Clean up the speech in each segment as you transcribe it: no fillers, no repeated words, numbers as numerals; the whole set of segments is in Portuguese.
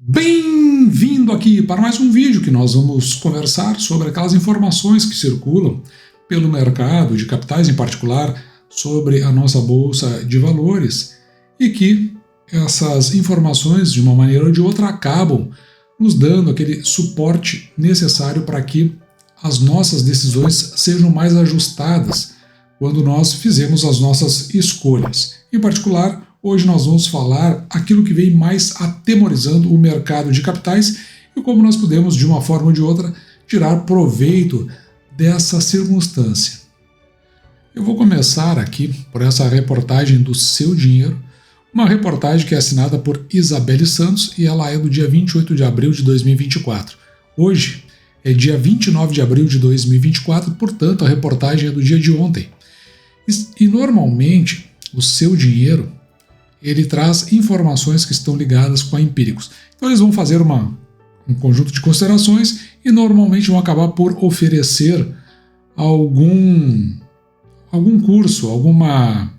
Bem-vindo aqui para mais um vídeo que nós vamos conversar sobre aquelas informações que circulam pelo mercado de capitais, em particular sobre a nossa bolsa de valores, e que essas informações, de uma maneira ou de outra, acabam nos dando aquele suporte necessário para que as nossas decisões sejam mais ajustadas quando nós fizemos as nossas escolhas. Em particular, hoje nós vamos falar aquilo que vem mais atemorizando o mercado de capitais e como nós podemos, de uma forma ou de outra, tirar proveito dessa circunstância. Eu vou começar aqui por essa reportagem do Seu Dinheiro, uma reportagem que é assinada por Isabelle Santos e ela é do dia 28 de abril de 2024. Hoje é dia 29 de abril de 2024, portanto a reportagem é do dia de ontem. E normalmente o Seu Dinheiro ele traz informações que estão ligadas com a Empíricos. Então eles vão fazer um conjunto de considerações e normalmente vão acabar por oferecer algum curso, alguma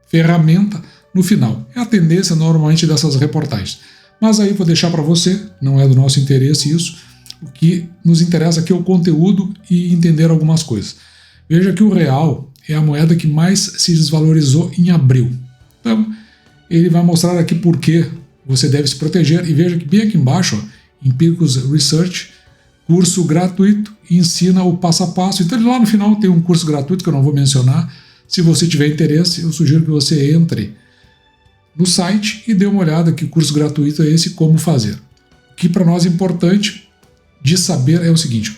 ferramenta no final. É a tendência normalmente dessas reportagens. Mas aí vou deixar para você, não é do nosso interesse isso. O que nos interessa aqui é o conteúdo e entender algumas coisas. Veja que o real é a moeda que mais se desvalorizou em abril. Então, ele vai mostrar aqui por que você deve se proteger. E veja que bem aqui embaixo, ó, Empíricos Research, curso gratuito, ensina o passo a passo. Então lá no final tem um curso gratuito que eu não vou mencionar. Se você tiver interesse, eu sugiro que você entre no site e dê uma olhada que curso gratuito é esse, como fazer. O que para nós é importante de saber é o seguinte: o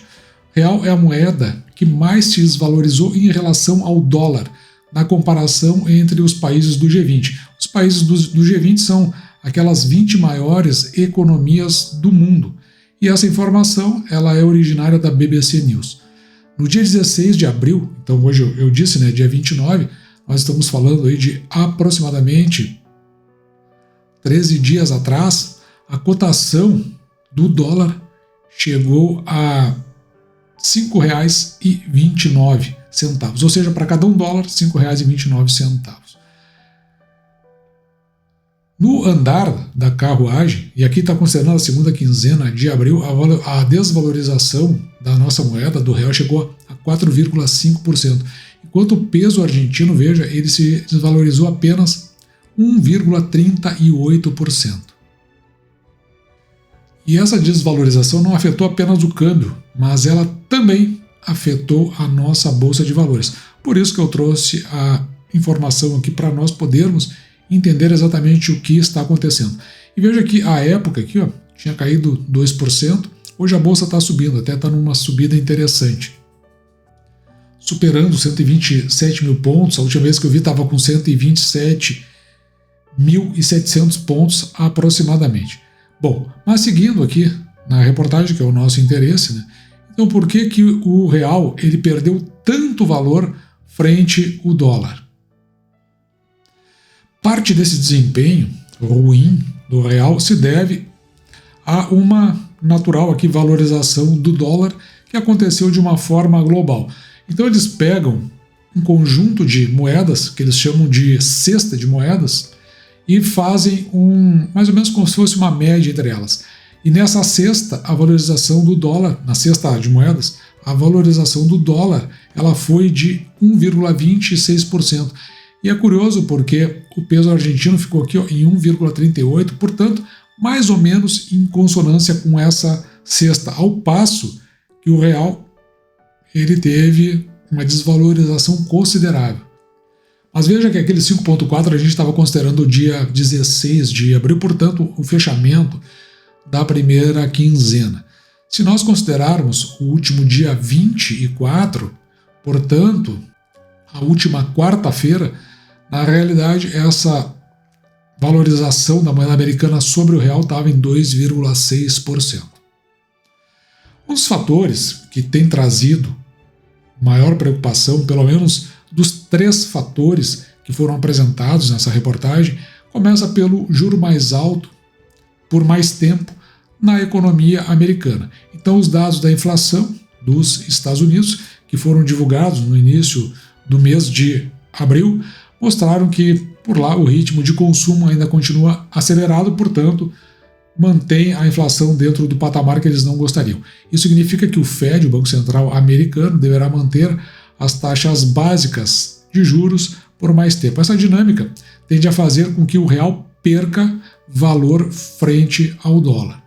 real é a moeda que mais se desvalorizou em relação ao dólar, na comparação entre os países do G20. Os países do G20 são aquelas 20 maiores economias do mundo. E essa informação ela é originária da BBC News. No dia 16 de abril, então hoje eu disse, né, dia 29, nós estamos falando aí de aproximadamente 13 dias atrás, a cotação do dólar chegou a R$ 5,29. Ou seja, para cada $1, R$ 5,29. No andar da carruagem, e aqui está considerando a segunda quinzena de abril, a desvalorização da nossa moeda, do real, chegou a 4,5%, enquanto o peso argentino, veja, ele se desvalorizou apenas 1,38%. E essa desvalorização não afetou apenas o câmbio, mas ela também afetou a nossa bolsa de valores. Por isso que eu trouxe a informação aqui para nós podermos entender exatamente o que está acontecendo. E veja que a época aqui, ó, tinha caído 2%, hoje a bolsa está subindo, até está numa subida interessante. Superando 127 mil pontos, a última vez que eu vi estava com 127.700 pontos aproximadamente. Bom, mas seguindo aqui na reportagem, que é o nosso interesse, né? Então, por que o real ele perdeu tanto valor frente ao dólar? Parte desse desempenho ruim do real se deve a uma natural aqui valorização do dólar que aconteceu de uma forma global. Então, eles pegam um conjunto de moedas, que eles chamam de cesta de moedas, e fazem mais ou menos como se fosse uma média entre elas. E nessa cesta, a valorização do dólar, na cesta de moedas, a valorização do dólar ela foi de 1,26%. E é curioso porque o peso argentino ficou aqui, ó, em 1,38%, portanto, mais ou menos em consonância com essa cesta, ao passo que o real ele teve uma desvalorização considerável. Mas veja que aquele 5,4 a gente estava considerando o dia 16 de abril, portanto, o fechamento da primeira quinzena. Se nós considerarmos o último dia 24, portanto, a última quarta-feira, na realidade, essa valorização da moeda americana sobre o real estava em 2,6%. Um dos fatores que tem trazido maior preocupação, pelo menos dos 3 fatores que foram apresentados nessa reportagem, começa pelo juro mais alto por mais tempo na economia americana. Então, os dados da inflação dos Estados Unidos, que foram divulgados no início do mês de abril, mostraram que por lá o ritmo de consumo ainda continua acelerado, portanto, mantém a inflação dentro do patamar que eles não gostariam. Isso significa que o Fed, o Banco Central americano, deverá manter as taxas básicas de juros por mais tempo. Essa dinâmica tende a fazer com que o real perca valor frente ao dólar.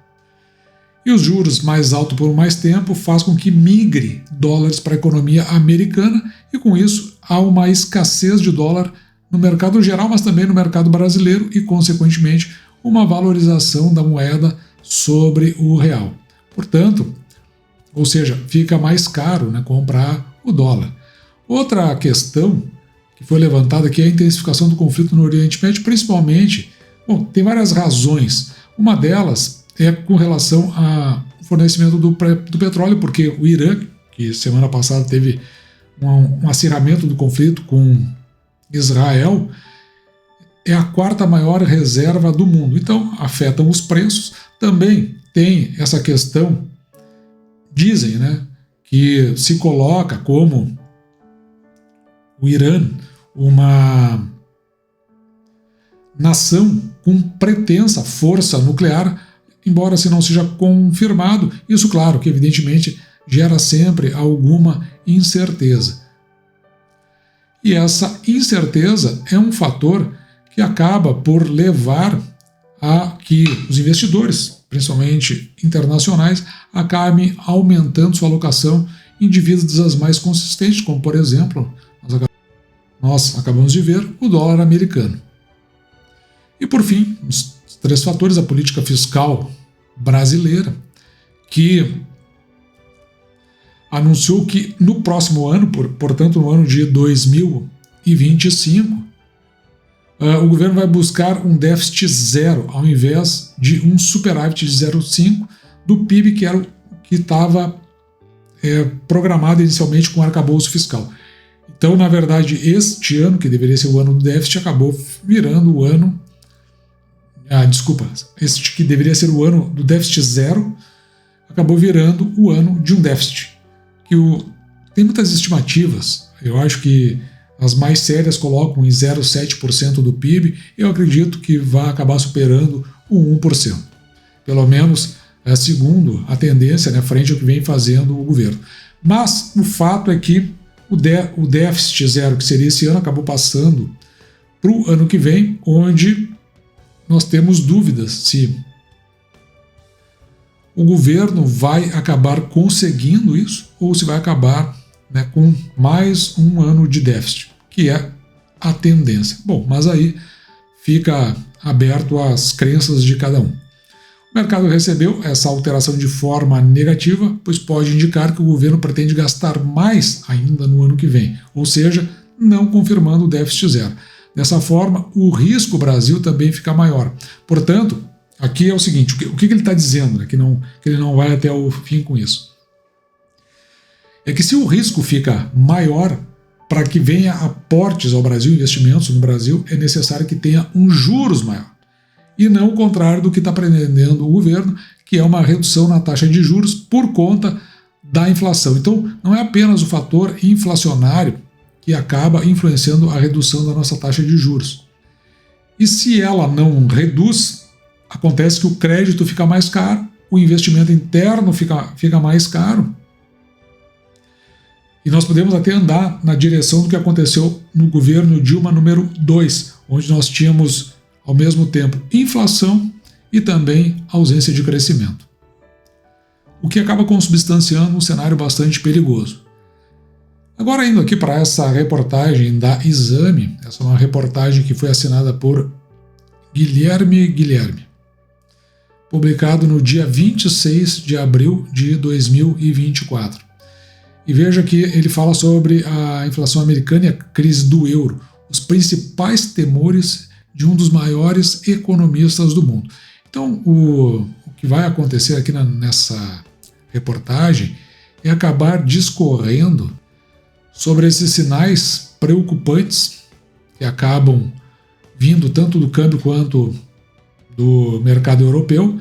E os juros mais altos por mais tempo faz com que migre dólares para a economia americana e com isso há uma escassez de dólar no mercado geral, mas também no mercado brasileiro e, consequentemente, uma valorização da moeda sobre o real. Portanto, ou seja, fica mais caro, né, comprar o dólar. Outra questão que foi levantada aqui é a intensificação do conflito no Oriente Médio, principalmente, bom, tem várias razões. Uma delas é com relação ao fornecimento do petróleo, porque o Irã, que semana passada teve um acirramento do conflito com Israel, é a quarta maior reserva do mundo. Então, afetam os preços. Também tem essa questão, dizem, né, que se coloca como o Irã uma nação com pretensa força nuclear, embora se não seja confirmado. Isso, claro, que evidentemente gera sempre alguma incerteza. E essa incerteza é um fator que acaba por levar a que os investidores, principalmente internacionais, acabem aumentando sua alocação em dívidas mais consistentes, como, por exemplo, nós acabamos de ver o dólar americano. E, por fim, os três fatores: a política fiscal brasileira, que anunciou que no próximo ano, portanto no ano de 2025, o governo vai buscar um déficit zero, ao invés de um superávit de 0,5 do PIB, que era o que estava programado inicialmente com o arcabouço fiscal. Então, na verdade, este ano, que deveria ser o ano do déficit, acabou virando o ano... este que deveria ser o ano do déficit zero, acabou virando o ano de um déficit. Tem muitas estimativas, eu acho que as mais sérias colocam em 0,7% do PIB, eu acredito que vai acabar superando o 1%. Pelo menos segundo a tendência, né, frente ao que vem fazendo o governo. Mas o fato é que o déficit zero, que seria esse ano, acabou passando para o ano que vem, onde nós temos dúvidas se o governo vai acabar conseguindo isso ou se vai acabar, né, com mais um ano de déficit, que é a tendência. Bom, mas aí fica aberto às crenças de cada um. O mercado recebeu essa alteração de forma negativa, pois pode indicar que o governo pretende gastar mais ainda no ano que vem, ou seja, não confirmando o déficit zero. Dessa forma, o risco Brasil também fica maior. Portanto, aqui é o seguinte, o que ele está dizendo, né, que ele não vai até o fim com isso? É que se o risco fica maior, para que venha aportes ao Brasil, investimentos no Brasil, é necessário que tenha um juros maior. E não o contrário do que está pretendendo o governo, que é uma redução na taxa de juros por conta da inflação. Então, não é apenas o fator inflacionário que acaba influenciando a redução da nossa taxa de juros. E se ela não reduz, acontece que o crédito fica mais caro, o investimento interno fica mais caro, e nós podemos até andar na direção do que aconteceu no governo Dilma número 2, onde nós tínhamos, ao mesmo tempo, inflação e também ausência de crescimento. O que acaba consubstanciando um cenário bastante perigoso. Agora, indo aqui para essa reportagem da Exame, essa é uma reportagem que foi assinada por Guilherme, publicado no dia 26 de abril de 2024. E veja que ele fala sobre a inflação americana e a crise do euro, os principais temores de um dos maiores economistas do mundo. Então, o que vai acontecer aqui nessa reportagem é acabar discorrendo sobre esses sinais preocupantes que acabam vindo tanto do câmbio quanto do mercado europeu,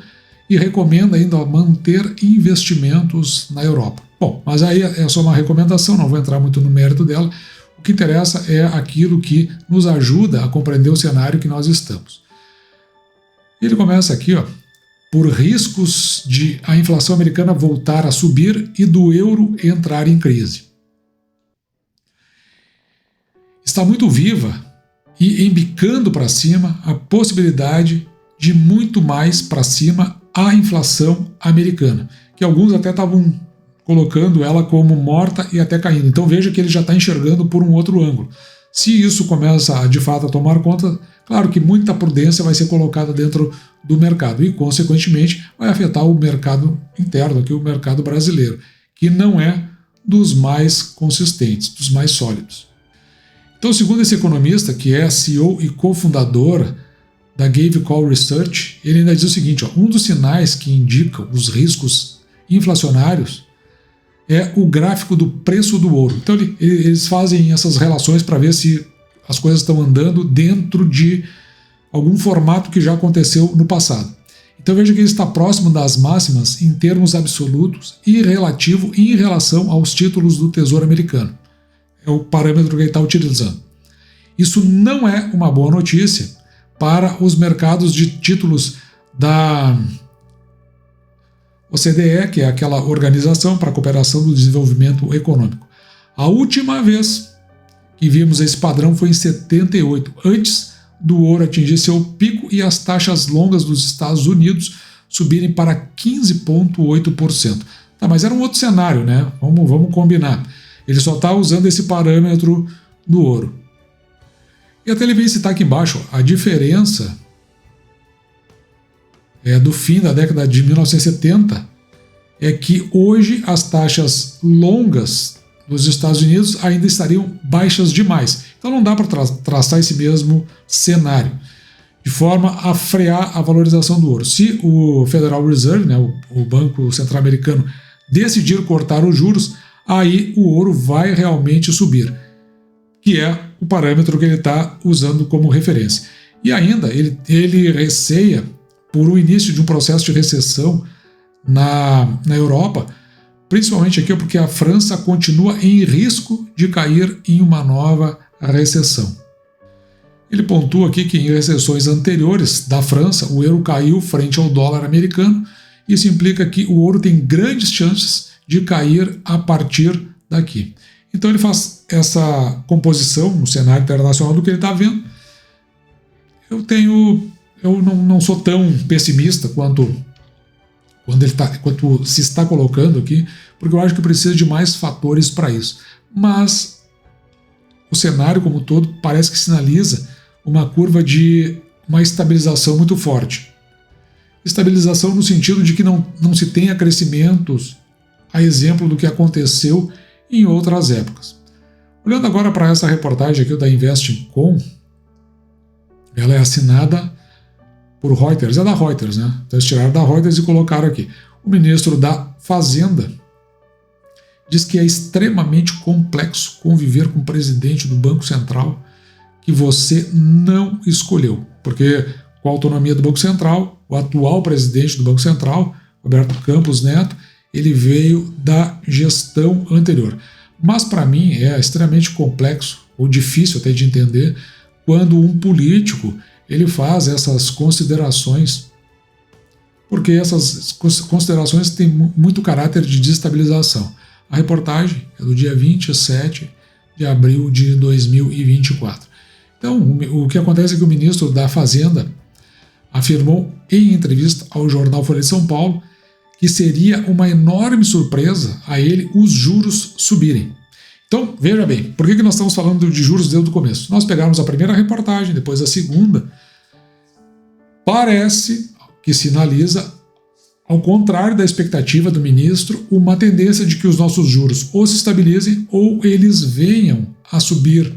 e recomenda ainda manter investimentos na Europa. Bom, mas aí é só uma recomendação, não vou entrar muito no mérito dela. O que interessa é aquilo que nos ajuda a compreender o cenário que nós estamos. Ele começa aqui, por riscos de a inflação americana voltar a subir e do euro entrar em crise. Está muito viva e embicando para cima a possibilidade de muito mais para cima a inflação americana, que alguns até estavam colocando ela como morta e até caindo. Então veja que ele já está enxergando por um outro ângulo. Se isso começa de fato a tomar conta, claro que muita prudência vai ser colocada dentro do mercado e, consequentemente, vai afetar o mercado interno, aqui o mercado brasileiro, que não é dos mais consistentes, dos mais sólidos. Então, segundo esse economista, que é CEO e cofundador da Gavekal Research, ele ainda diz o seguinte, um dos sinais que indicam os riscos inflacionários é o gráfico do preço do ouro. Então eles fazem essas relações para ver se as coisas estão andando dentro de algum formato que já aconteceu no passado. Então veja que ele está próximo das máximas em termos absolutos e relativo em relação aos títulos do Tesouro Americano. É o parâmetro que ele está utilizando. Isso não é uma boa notícia para os mercados de títulos da OCDE, que é aquela Organização para a Cooperação do Desenvolvimento Econômico. A última vez que vimos esse padrão foi em 78, antes do ouro atingir seu pico e as taxas longas dos Estados Unidos subirem para 15,8%. Tá, mas era um outro cenário, né? Vamos combinar. Ele só está usando esse parâmetro do ouro. E até ele vem citar aqui embaixo a diferença do fim da década de 1970 é que hoje as taxas longas dos Estados Unidos ainda estariam baixas demais. Então não dá para traçar esse mesmo cenário, de forma a frear a valorização do ouro. Se o Federal Reserve, né, o Banco Central Americano, decidir cortar os juros, aí o ouro vai realmente subir, que é o parâmetro que ele está usando como referência. E ainda ele receia por o início de um processo de recessão na Europa, principalmente aqui porque a França continua em risco de cair em uma nova recessão. Ele pontua aqui que em recessões anteriores da França, o euro caiu frente ao dólar americano. Isso implica que o ouro tem grandes chances de cair a partir daqui. Então ele faz essa composição no cenário internacional do que ele está vendo. Eu não sou tão pessimista quanto se está colocando aqui, porque eu acho que precisa de mais fatores para isso. Mas o cenário como um todo parece que sinaliza uma curva de uma estabilização muito forte. Estabilização no sentido de que não se tenha crescimentos a exemplo do que aconteceu em outras épocas. Olhando agora para essa reportagem aqui da Investing.com, ela é assinada por Reuters, é da Reuters, né? Então eles tiraram da Reuters e colocaram aqui. O ministro da Fazenda diz que é extremamente complexo conviver com o presidente do Banco Central que você não escolheu, porque com a autonomia do Banco Central, o atual presidente do Banco Central, Roberto Campos Neto, ele veio da gestão anterior. Mas para mim é extremamente complexo, ou difícil até de entender, quando um político ele faz essas considerações, porque essas considerações têm muito caráter de desestabilização. A reportagem é do dia 27 de abril de 2024. Então, o que acontece é que o ministro da Fazenda afirmou em entrevista ao jornal Folha de São Paulo que seria uma enorme surpresa a ele os juros subirem. Então, veja bem, por que nós estamos falando de juros desde o começo? Nós pegamos a primeira reportagem, depois a segunda. Parece que sinaliza, ao contrário da expectativa do ministro, uma tendência de que os nossos juros ou se estabilizem ou eles venham a subir.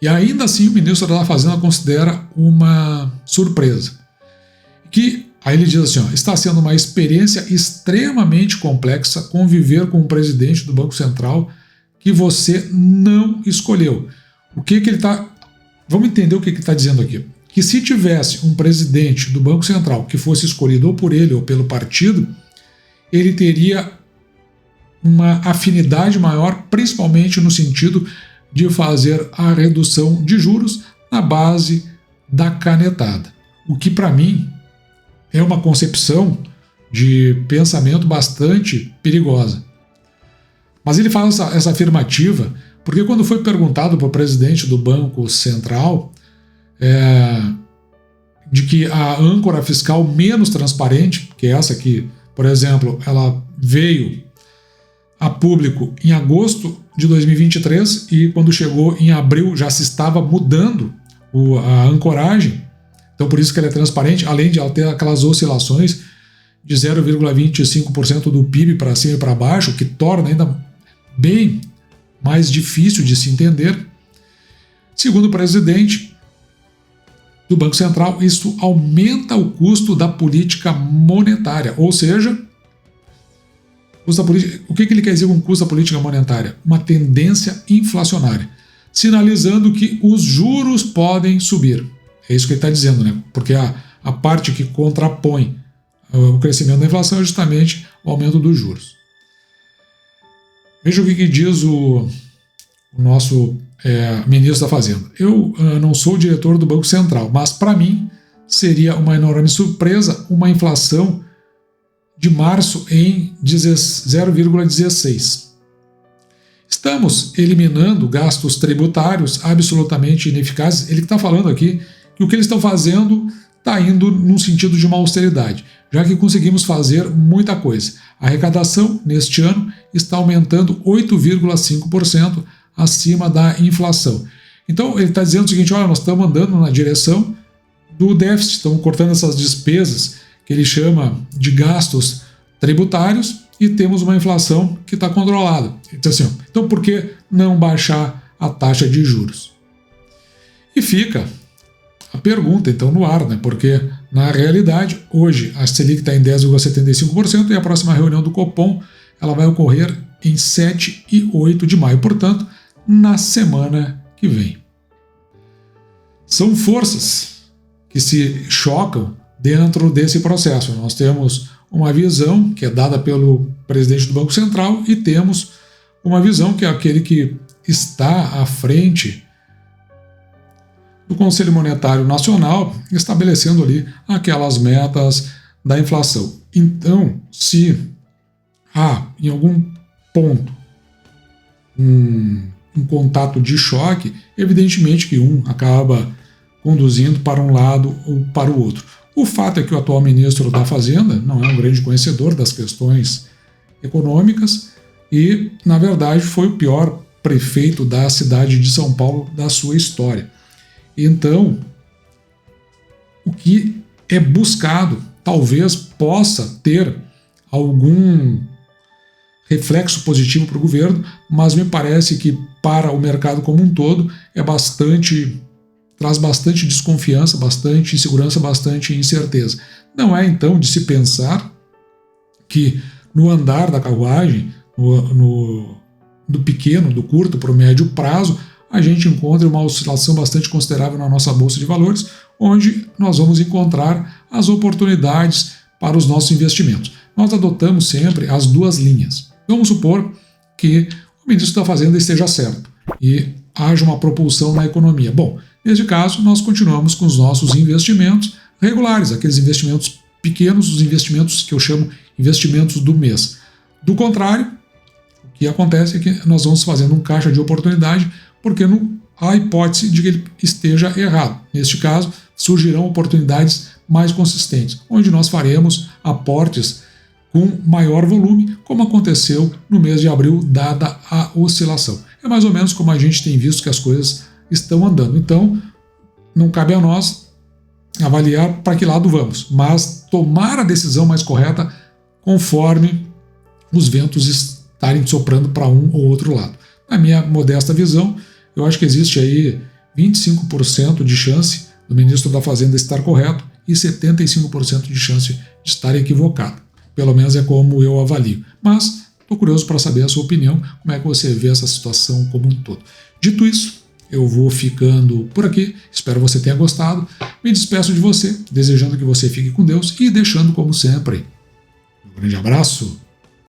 E ainda assim o ministro da Fazenda considera uma surpresa. Aí ele diz assim, está sendo uma experiência extremamente complexa conviver com um presidente do Banco Central que você não escolheu. O que ele está... Vamos entender o que ele está dizendo aqui. Que se tivesse um presidente do Banco Central que fosse escolhido ou por ele ou pelo partido, ele teria uma afinidade maior, principalmente no sentido de fazer a redução de juros na base da canetada. O que para mim é uma concepção de pensamento bastante perigosa. Mas ele faz essa afirmativa porque quando foi perguntado para o presidente do Banco Central de que a âncora fiscal menos transparente, que é essa que, por exemplo, ela veio a público em agosto de 2023 e quando chegou em abril já se estava mudando a ancoragem, então por isso que ela é transparente, além de ela ter aquelas oscilações de 0,25% do PIB para cima e para baixo, que torna ainda bem mais difícil de se entender. Segundo o presidente do Banco Central, isso aumenta o custo da política monetária, ou seja, o que ele quer dizer com custo da política monetária? Uma tendência inflacionária, sinalizando que os juros podem subir. É isso que ele está dizendo, né? Porque a parte que contrapõe o crescimento da inflação é justamente o aumento dos juros. Veja o que diz o nosso ministro da Fazenda. Eu não sou o diretor do Banco Central, mas para mim seria uma enorme surpresa uma inflação de março em 0,16. Estamos eliminando gastos tributários absolutamente ineficazes. Ele está falando aqui que o que eles estão fazendo está indo no sentido de uma austeridade, já que conseguimos fazer muita coisa. A arrecadação, neste ano, está aumentando 8,5% acima da inflação. Então, ele está dizendo o seguinte, olha, nós estamos andando na direção do déficit, estamos cortando essas despesas que ele chama de gastos tributários e temos uma inflação que está controlada. Então, por que não baixar a taxa de juros? E fica a pergunta, então, no ar, né? Porque, na realidade, hoje a Selic está em 10,75% e a próxima reunião do Copom ela vai ocorrer em 7 e 8 de maio, portanto, na semana que vem. São forças que se chocam dentro desse processo. Nós temos uma visão que é dada pelo presidente do Banco Central e temos uma visão que é aquele que está à frente do Conselho Monetário Nacional, estabelecendo ali aquelas metas da inflação. Então, se há em algum ponto um contato de choque, evidentemente que um acaba conduzindo para um lado ou para o outro. O fato é que o atual ministro da Fazenda não é um grande conhecedor das questões econômicas e, na verdade, foi o pior prefeito da cidade de São Paulo da sua história. Então, o que é buscado talvez possa ter algum reflexo positivo para o governo, mas me parece que para o mercado como um todo traz bastante desconfiança, bastante insegurança, bastante incerteza. Não é então de se pensar que no andar da carruagem, do pequeno, do curto para o médio prazo, a gente encontra uma oscilação bastante considerável na nossa Bolsa de Valores, onde nós vamos encontrar as oportunidades para os nossos investimentos. Nós adotamos sempre as duas linhas. Vamos supor que o ministro da Fazenda esteja certo e haja uma propulsão na economia. Bom, neste caso, nós continuamos com os nossos investimentos regulares, aqueles investimentos pequenos, os investimentos que eu chamo investimentos do mês. Do contrário, o que acontece é que nós vamos fazendo um caixa de oportunidade, porque não há hipótese de que ele esteja errado. Neste caso, surgirão oportunidades mais consistentes, onde nós faremos aportes com maior volume, como aconteceu no mês de abril, dada a oscilação. É mais ou menos como a gente tem visto que as coisas estão andando. Então, não cabe a nós avaliar para que lado vamos, mas tomar a decisão mais correta conforme os ventos estarem soprando para um ou outro lado. Na minha modesta visão, eu acho que existe aí 25% de chance do ministro da Fazenda estar correto e 75% de chance de estar equivocado. Pelo menos é como eu avalio. Mas estou curioso para saber a sua opinião, como é que você vê essa situação como um todo. Dito isso, eu vou ficando por aqui. Espero que você tenha gostado. Me despeço de você, desejando que você fique com Deus e deixando, como sempre, um grande abraço.